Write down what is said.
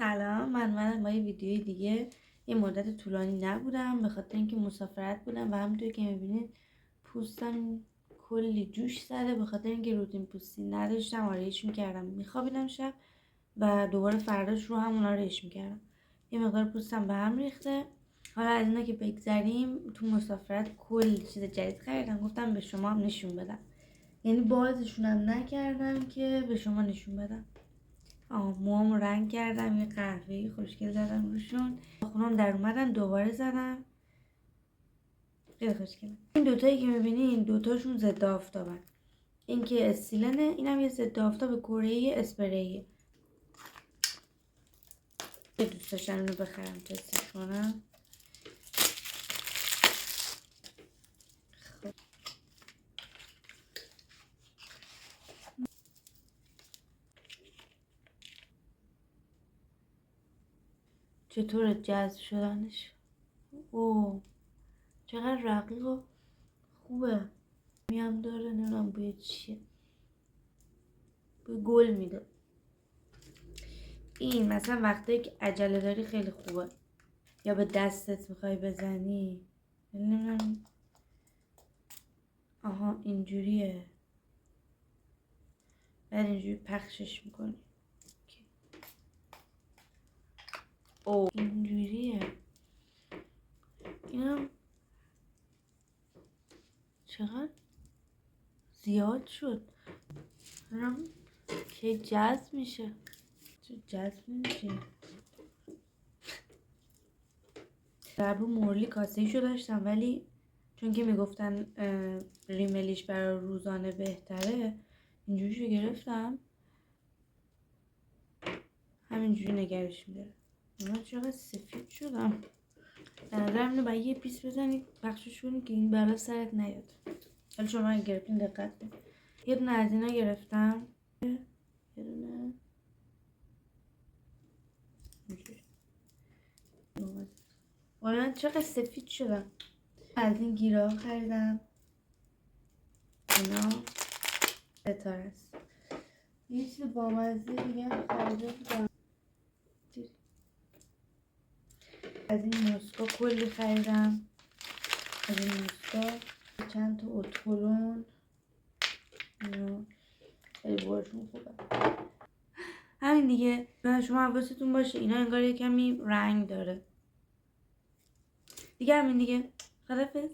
سلام، من با یه ویدیوی دیگه. یه مدت طولانی نبودم به خاطر اینکه مسافرت بودم و همونطور که میبینید پوستم کلی جوش زده به خاطر اینکه روتین پوستی نداشتم. آرایش میکردم، میخوابیدم شب و دوباره فرداش رو همون آرایش میکردم. یه مقدار پوستم به هم ریخته. حالا از اینا که بگذریم، تو مسافرت کلی چیز جدید خریدم، گفتم به شما هم نشون بدم. یعنی بازشونم نکردم که به شما نشون بدم. موامو رنگ کردم، یه قهوه‌ای خوشگل زدم روشون، خونم در اومدن دوباره زدم، خیلی خوشگله. این دوتایی که میبینین دوتاشون ضد آفتابن. این که استیلنه، اینم یه ضد آفتاب کره‌ای اسپریه. دوست داشتم اینو بخرم تستش کنم. چطور جذب شدنش؟ اوه چقدر رقیق و خوبه. میام داره، نمیدونم بوی چیه، بوی گل میده. این مثلا وقتی که عجله داری خیلی خوبه، یا به دستت میخوای بزنی. نمیدونم. آها اینجوریه، بعد اینجوری پخشش میکنی. او اینجوریه. اینم چقدر زیاد شد. اینم که جذب میشه. چه جذب نمیشه. دربو مورلی کاسه‌ایشو داشتم، ولی چون که میگفتن ریملیش برای روزانه بهتره، اینجوریشو گرفتم. همینجوری نگرش میداره. من چقدر سفید شدم. به نظرم اینو باید یه پیس بزنی پخشش کنی که این برای سرت نیاد. ولی شما اگه گرفتین دقت کن. یه دونه از اینا گرفتم، یه دونه من چقدر سفید شدم. از این گیره ها خریدم. اینا ستار است. یه چیز بامزه دیگه خریده بودم. از این موسکا کلی خریدم. از این موسکا چند تا اتکلون. اینا خیلی بارشون خوبه. همین دیگه. شما حواستون باشه اینا انگار یه کمی رنگ داره دیگه. همین دیگه. خداحافظ.